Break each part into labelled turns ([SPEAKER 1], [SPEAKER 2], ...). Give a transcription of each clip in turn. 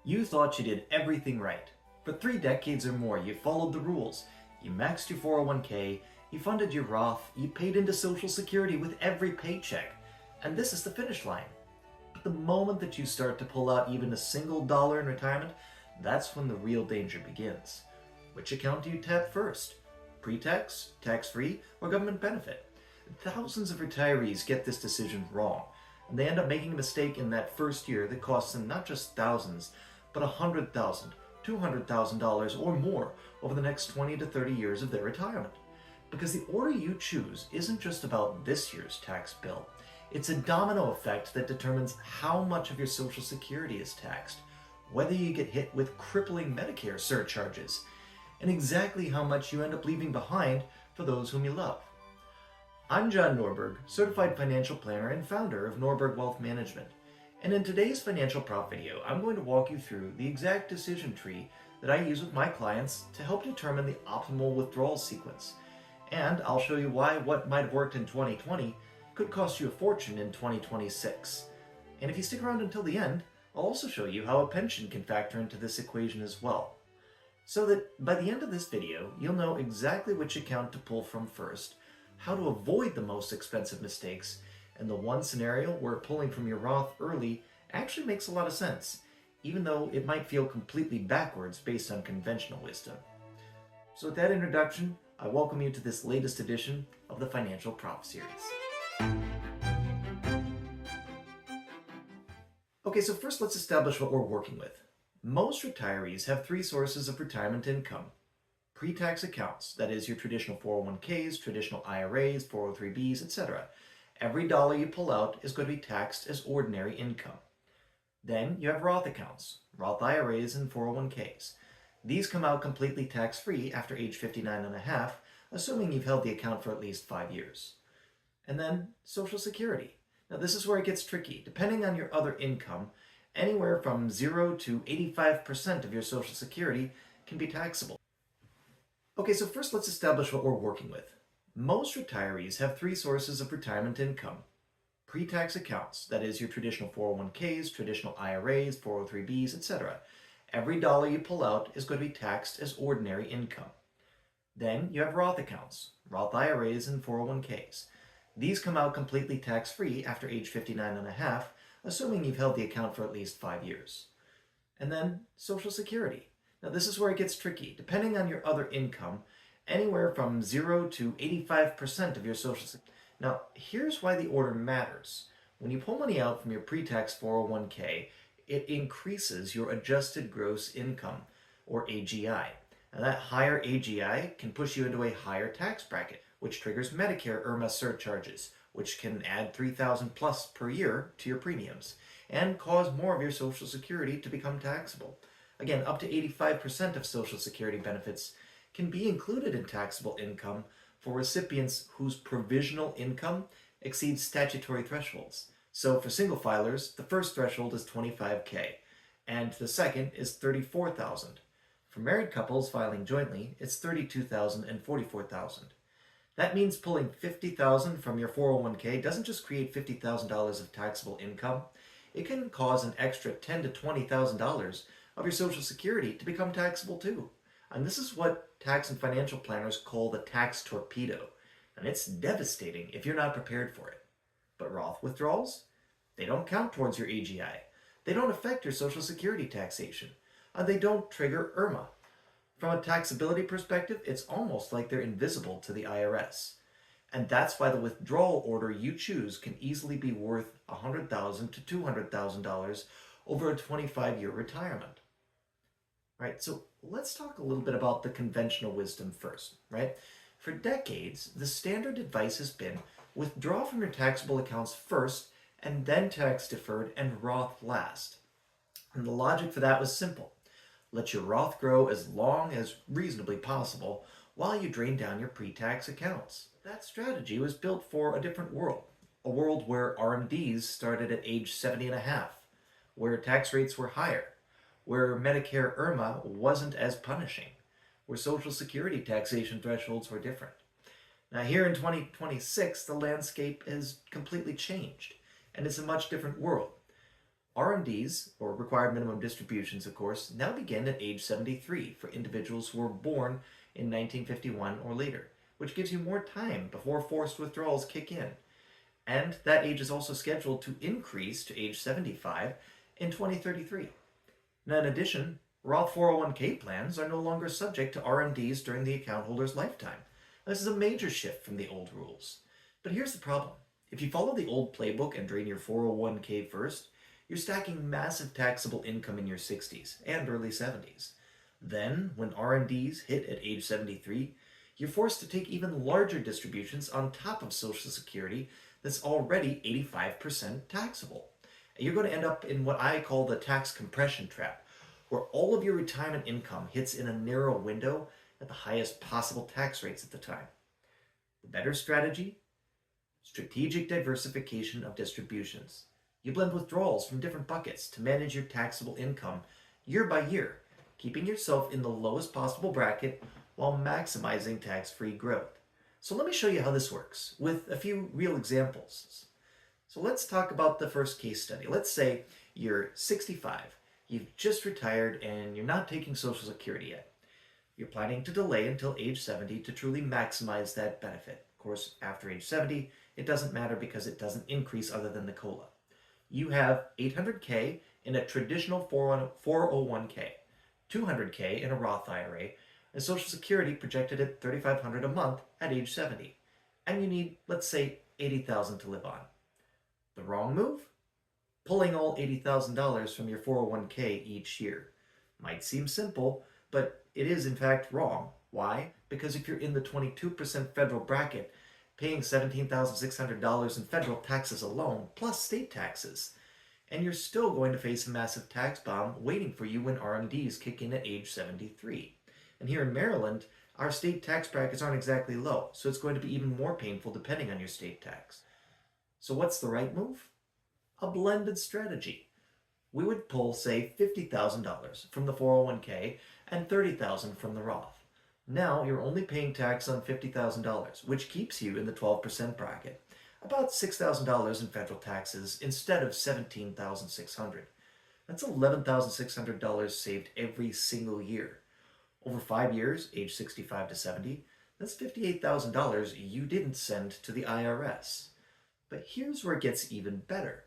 [SPEAKER 1] You thought you did everything right. For 3 decades or more, you followed the rules. You maxed your 401k, you funded your Roth, you paid into Social Security with every paycheck. And this is the finish line. But the moment that you start to pull out even a single dollar in retirement, that's when the real danger begins. Which account do you tap first? Pre-tax, tax-free, or government benefit? Thousands of retirees get this decision wrong, and they end up making a mistake in that first year that costs them not just thousands, but $100,000, $200,000 or more over the next 20 to 30 years of their retirement. Because the order you choose isn't just about this year's tax bill. It's a domino effect that determines how much of your Social Security is taxed, whether you get hit with crippling Medicare surcharges, and exactly how much you end up leaving behind for those whom you love. I'm John Norberg, certified financial planner and founder of Norberg Wealth Management. And in today's Financial Prop video, I'm going to walk you through the exact decision tree that I use with my clients to help determine the optimal withdrawal sequence. And I'll show you why what might have worked in 2020 could cost you a fortune in 2026. And if you stick around until the end, I'll also show you how a pension can factor into this equation as well. So that by the end of this video, you'll know exactly which account to pull from first, how to avoid the most expensive mistakes, and the one scenario where pulling from your Roth early actually makes a lot of sense, even though it might feel completely backwards based on conventional wisdom. So with that introduction, I welcome you to this latest edition of the Financial Prop series. Okay, so first let's establish what we're working with. Most retirees have 3 sources of retirement income. Pre-tax accounts, that is your traditional 401ks, traditional IRAs, 403bs, etc. Every dollar you pull out is going to be taxed as ordinary income. Then you have Roth accounts, Roth IRAs and 401ks. These come out completely tax-free after age 59 and a half, assuming you've held the account for at least 5 years. And then Social Security. Now this is where it gets tricky. Depending on your other income, anywhere from 0 to 85% of your Social Security can be taxable. Okay, so first let's establish what we're working with. Most retirees have 3 sources of retirement income. Pre-tax accounts, that is your traditional 401ks, traditional IRAs, 403bs, etc. Every dollar you pull out is going to be taxed as ordinary income. Then you have Roth accounts, Roth IRAs and 401ks. These come out completely tax-free after age 59 and a half, assuming you've held the account for at least 5 years. And then Social Security. Now this is where it gets tricky. Depending on your other income, anywhere from 0 to 85% of your Social Security. Now here's why the order matters. When you pull money out from your pre-tax 401k, it increases your adjusted gross income, or AGI. And that higher AGI can push you into a higher tax bracket, which triggers Medicare IRMAA surcharges, which can add $3,000 plus per year to your premiums, and cause more of your Social Security to become taxable. Again, up to 85% of Social Security benefits can be included in taxable income for recipients whose provisional income exceeds statutory thresholds. So for single filers, the first threshold is $25,000, and the second is $34,000. For married couples filing jointly, it's $32,000 and $44,000. That means pulling $50,000 from your 401k doesn't just create $50,000 of taxable income, it can cause an extra $10,000 to $20,000 of your Social Security to become taxable too. And this is what tax and financial planners call the tax torpedo. And it's devastating if you're not prepared for it. But Roth withdrawals? They don't count towards your AGI. They don't affect your Social Security taxation. And they don't trigger IRMAA. From a taxability perspective, it's almost like they're invisible to the IRS. And that's why the withdrawal order you choose can easily be worth $100,000 to $200,000 over a 25-year retirement. Right, so let's talk a little bit about the conventional wisdom first, right? For decades, the standard advice has been withdraw from your taxable accounts first and then tax deferred and Roth last. And the logic for that was simple. Let your Roth grow as long as reasonably possible while you drain down your pre-tax accounts. That strategy was built for a different world, a world where RMDs started at age 70 and a half, where tax rates were higher, where Medicare IRMAA wasn't as punishing, where Social Security taxation thresholds were different. Now here in 2026, the landscape has completely changed, and it's a much different world. RMDs, or required minimum distributions, of course, now begin at age 73 for individuals who were born in 1951 or later, which gives you more time before forced withdrawals kick in. And that age is also scheduled to increase to age 75 in 2033. Now, in addition, Roth 401k plans are no longer subject to RMDs during the account holder's lifetime. This is a major shift from the old rules. But here's the problem. If you follow the old playbook and drain your 401k first, you're stacking massive taxable income in your 60s and early 70s. Then, when RMDs hit at age 73, you're forced to take even larger distributions on top of Social Security that's already 85% taxable. And you're going to end up in what I call the tax compression trap, where all of your retirement income hits in a narrow window at the highest possible tax rates at the time. The better strategy? Strategic diversification of distributions. You blend withdrawals from different buckets to manage your taxable income year by year, keeping yourself in the lowest possible bracket while maximizing tax-free growth. So let me show you how this works with a few real examples. So let's talk about the first case study. Let's say you're 65, you've just retired, and you're not taking Social Security yet. You're planning to delay until age 70 to truly maximize that benefit. Of course, after age 70, it doesn't matter because it doesn't increase other than the COLA. You have $800K in a traditional 401K, $200K in a Roth IRA, and Social Security projected at $3,500 a month at age 70. And you need, let's say, $80,000 to live on. The wrong move? Pulling all $80,000 from your 401k each year. Might seem simple, but it is in fact wrong. Why? Because if you're in the 22% federal bracket, paying $17,600 in federal taxes alone, plus state taxes, and you're still going to face a massive tax bomb waiting for you when RMDs kick in at age 73. And here in Maryland, our state tax brackets aren't exactly low, so it's going to be even more painful depending on your state tax. So what's the right move? A blended strategy. We would pull, say, $50,000 from the 401k and $30,000 from the Roth. Now you're only paying tax on $50,000, which keeps you in the 12% bracket, about $6,000 in federal taxes instead of $17,600. That's $11,600 saved every single year. Over 5 years, age 65 to 70, that's $58,000 you didn't send to the IRS. But here's where it gets even better.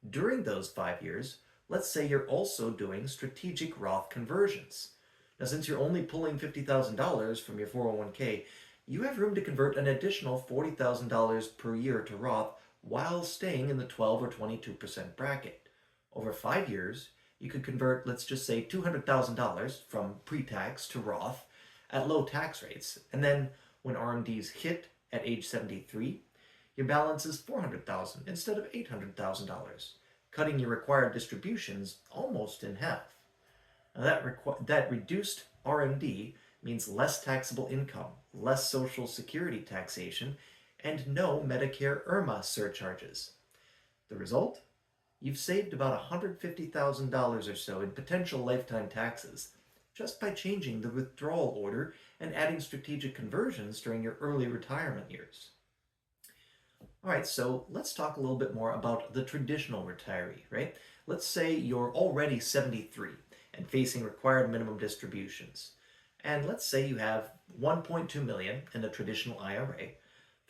[SPEAKER 1] During those 5 years, let's say you're also doing strategic Roth conversions. Now, since you're only pulling $50,000 from your 401k, you have room to convert an additional $40,000 per year to Roth while staying in the 12 or 22% bracket. Over 5 years, you could convert, let's just say, $200,000 from pre-tax to Roth at low tax rates, and then when RMDs hit at age 73, your balance is $400,000 instead of $800,000, cutting your required distributions almost in half. Now that reduced RMD means less taxable income, less Social Security taxation, and no Medicare IRMAA surcharges. The result? You've saved about $150,000 or so in potential lifetime taxes just by changing the withdrawal order and adding strategic conversions during your early retirement years. All right, so let's talk a little bit more about the traditional retiree, right? Let's say you're already 73 and facing required minimum distributions. And let's say you have $1.2 million in a traditional IRA,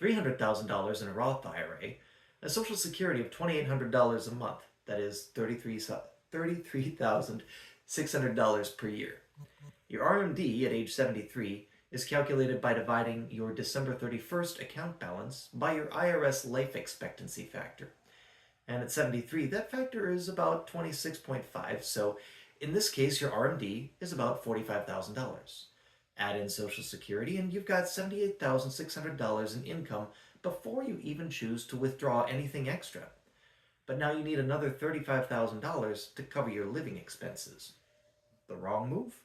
[SPEAKER 1] $300,000 in a Roth IRA, a Social Security of $2,800 a month, that is $33,600 per year. Your RMD at age 73 is calculated by dividing your December 31st account balance by your IRS life expectancy factor. And at 73, that factor is about 26.5, so in this case, your RMD is about $45,000. Add in Social Security, and you've got $78,600 in income before you even choose to withdraw anything extra. But now you need another $35,000 to cover your living expenses. The wrong move?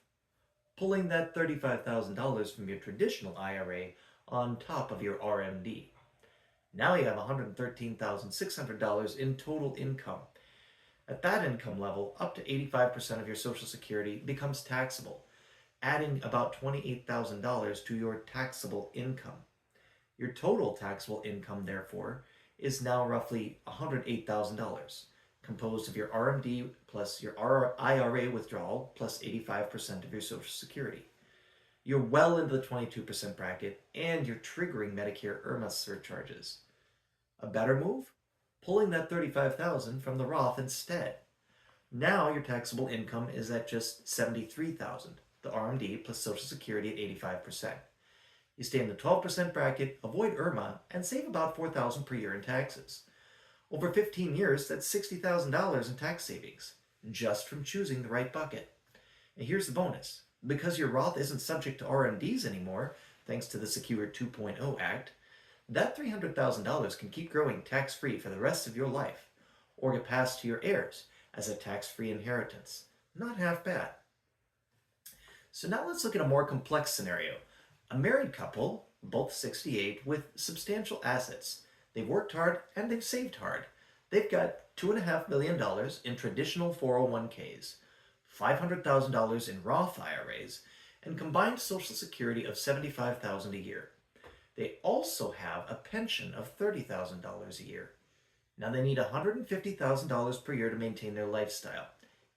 [SPEAKER 1] Pulling that $35,000 from your traditional IRA on top of your RMD. Now you have $113,600 in total income. At that income level, up to 85% of your Social Security becomes taxable, adding about $28,000 to your taxable income. Your total taxable income, therefore, is now roughly $108,000, composed of your RMD plus your IRA withdrawal plus 85% of your Social Security. You're well into the 22% bracket, and you're triggering Medicare IRMAA surcharges. A better move? Pulling that $35,000 from the Roth instead. Now your taxable income is at just $73,000, the RMD plus Social Security at 85%. You stay in the 12% bracket, avoid IRMAA, and save about $4,000 per year in taxes. Over 15 years, that's $60,000 in tax savings, just from choosing the right bucket. And here's the bonus. Because your Roth isn't subject to RMDs anymore, thanks to the Secure 2.0 Act, that $300,000 can keep growing tax-free for the rest of your life, or get passed to your heirs as a tax-free inheritance. Not half bad. So now let's look at a more complex scenario. A married couple, both 68, with substantial assets. They've worked hard and they've saved hard. They've got $2.5 million in traditional 401ks, $500,000 in Roth IRAs, and combined Social Security of $75,000 a year. They also have a pension of $30,000 a year. Now they need $150,000 per year to maintain their lifestyle.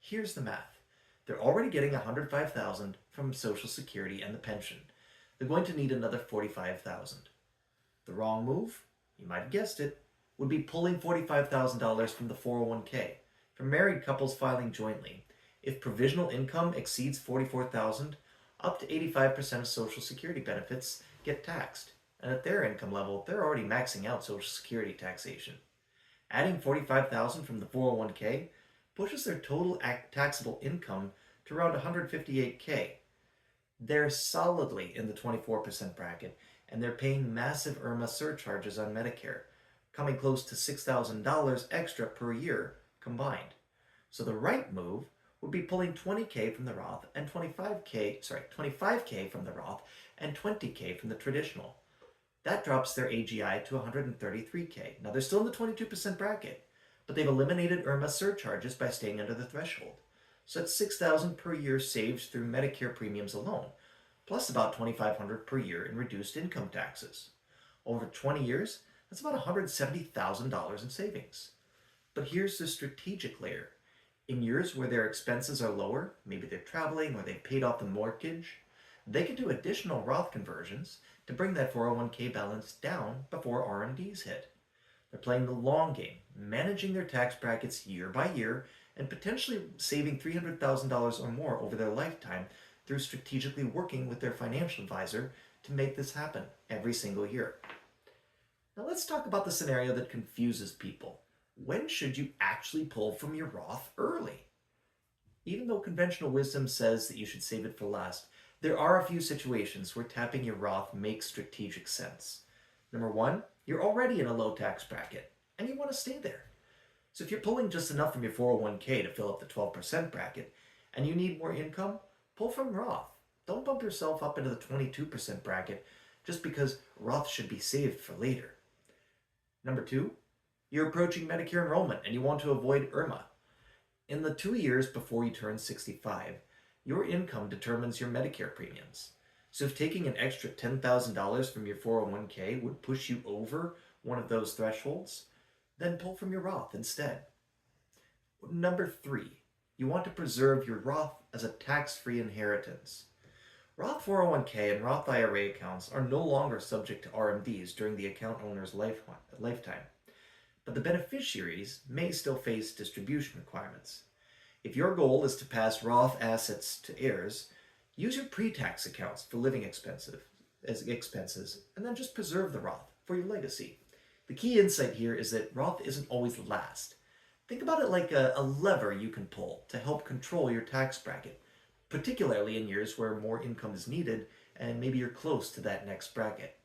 [SPEAKER 1] Here's the math. They're already getting $105,000 from Social Security and the pension. They're going to need another $45,000. The wrong move, you might have guessed it, would be pulling $45,000 from the 401k. For married couples filing jointly, if provisional income exceeds $44,000, up to 85% of Social Security benefits get taxed. And at their income level, they're already maxing out Social Security taxation. Adding $45,000 from the 401k pushes their total taxable income to around $158K. They're solidly in the 24% bracket, and they're paying massive IRMAA surcharges on Medicare, coming close to $6,000 extra per year combined. So the right move would be pulling $20K from the Roth and $25K from the Roth and $20K from the traditional. That drops their AGI to $133K. Now they're still in the 22% bracket, but they've eliminated IRMAA surcharges by staying under the threshold. So that's $6,000 per year saved through Medicare premiums alone, plus about $2,500 per year in reduced income taxes. Over 20 years, that's about $170,000 in savings. But here's the strategic layer. In years where their expenses are lower, maybe they're traveling or they've paid off the mortgage, they can do additional Roth conversions to bring that 401k balance down before RMDs hit. They're playing the long game, managing their tax brackets year by year and potentially saving $300,000 or more over their lifetime through strategically working with their financial advisor to make this happen every single year. Now let's talk about the scenario that confuses people. When should you actually pull from your Roth early? Even though conventional wisdom says that you should save it for last, there are a few situations where tapping your Roth makes strategic sense. Number one, you're already in a low tax bracket and you want to stay there. So if you're pulling just enough from your 401k to fill up the 12% bracket and you need more income, pull from Roth. Don't bump yourself up into the 22% bracket just because Roth should be saved for later. Number two, you're approaching Medicare enrollment and you want to avoid IRMAA. In the 2 years before you turn 65, your income determines your Medicare premiums. So if taking an extra $10,000 from your 401k would push you over one of those thresholds, then pull from your Roth instead. Number three, you want to preserve your Roth as a tax-free inheritance. Roth 401k and Roth IRA accounts are no longer subject to RMDs during the account owner's lifetime, but the beneficiaries may still face distribution requirements. If your goal is to pass Roth assets to heirs, use your pre-tax accounts for living expenses, and then just preserve the Roth for your legacy. The key insight here is that Roth isn't always last. Think about it like a lever you can pull to help control your tax bracket, particularly in years where more income is needed and maybe you're close to that next bracket.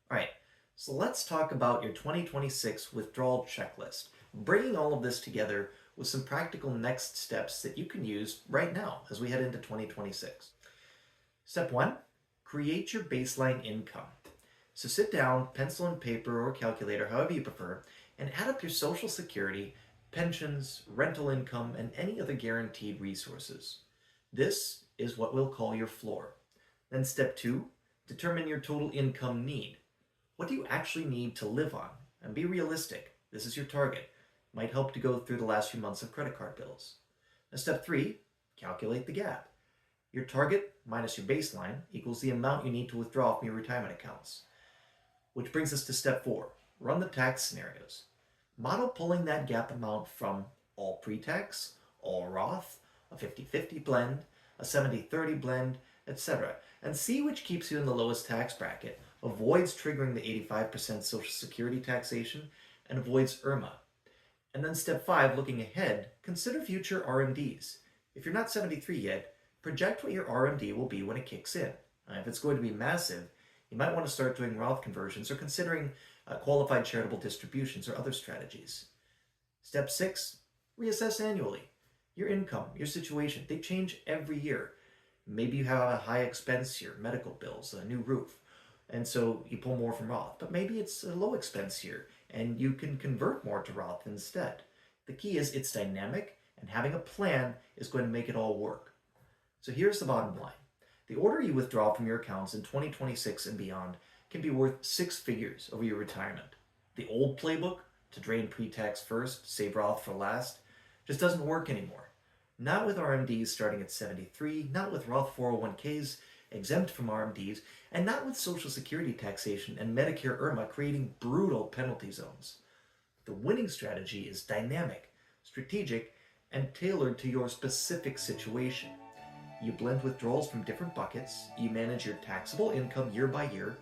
[SPEAKER 1] All right, so let's talk about your 2026 withdrawal checklist, bringing all of this together with some practical next steps that you can use right now as we head into 2026. Step one, create your baseline income. So sit down, pencil and paper or calculator, however you prefer, and add up your Social Security, pensions, rental income, and any other guaranteed resources. This is what we'll call your floor. Then step two, determine your total income need. What do you actually need to live on? And be realistic. This is your target. Might help to go through the last few months of credit card bills. Now, step 3, calculate the gap. Your target minus your baseline equals the amount you need to withdraw from your retirement accounts. Which brings us to step 4, run the tax scenarios. Model pulling that gap amount from all pre-tax, all Roth, a 50-50 blend, a 70-30 blend, etc. And see which keeps you in the lowest tax bracket, avoids triggering the 85% Social Security taxation, and avoids IRMAA. And then step 5, looking ahead, consider future RMDs. If you're not 73 yet, project what your RMD will be when it kicks in. If it's going to be massive, you might want to start doing Roth conversions or considering qualified charitable distributions or other strategies. Step 6, reassess annually. Your income, your situation, they change every year. Maybe you have a high expense year, medical bills, a new roof, and so you pull more from Roth. But maybe it's a low expense year and you can convert more to Roth instead. The key is it's dynamic, and having a plan is going to make it all work. So here's the bottom line. The order you withdraw from your accounts in 2026 and beyond can be worth 6 figures over your retirement. The old playbook, to drain pre-tax first, save Roth for last, just doesn't work anymore. Not with RMDs starting at 73, not with Roth 401ks exempt from RMDs, and not with Social Security taxation and Medicare IRMAA creating brutal penalty zones. The winning strategy is dynamic, strategic, and tailored to your specific situation. You blend withdrawals from different buckets, you manage your taxable income year by year,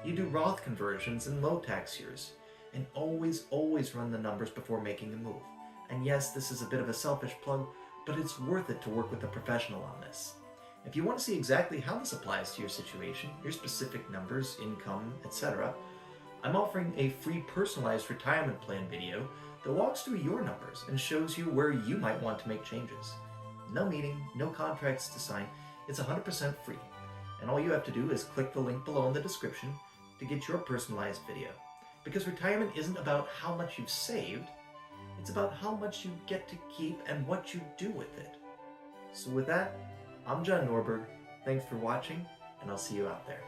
[SPEAKER 1] you do Roth conversions in low tax years, and always run the numbers before making a move. And yes, this is a bit of a selfish plug, but it's worth it to work with a professional on this. If you want to see exactly how this applies to your situation, your specific numbers, income, etc., I'm offering a free personalized retirement plan video that walks through your numbers and shows you where you might want to make changes. No meeting, no contracts to sign, it's 100% free. And all you have to do is click the link below in the description to get your personalized video. Because retirement isn't about how much you've saved, it's about how much you get to keep and what you do with it. So with that, I'm John Norberg. Thanks for watching, and I'll see you out there.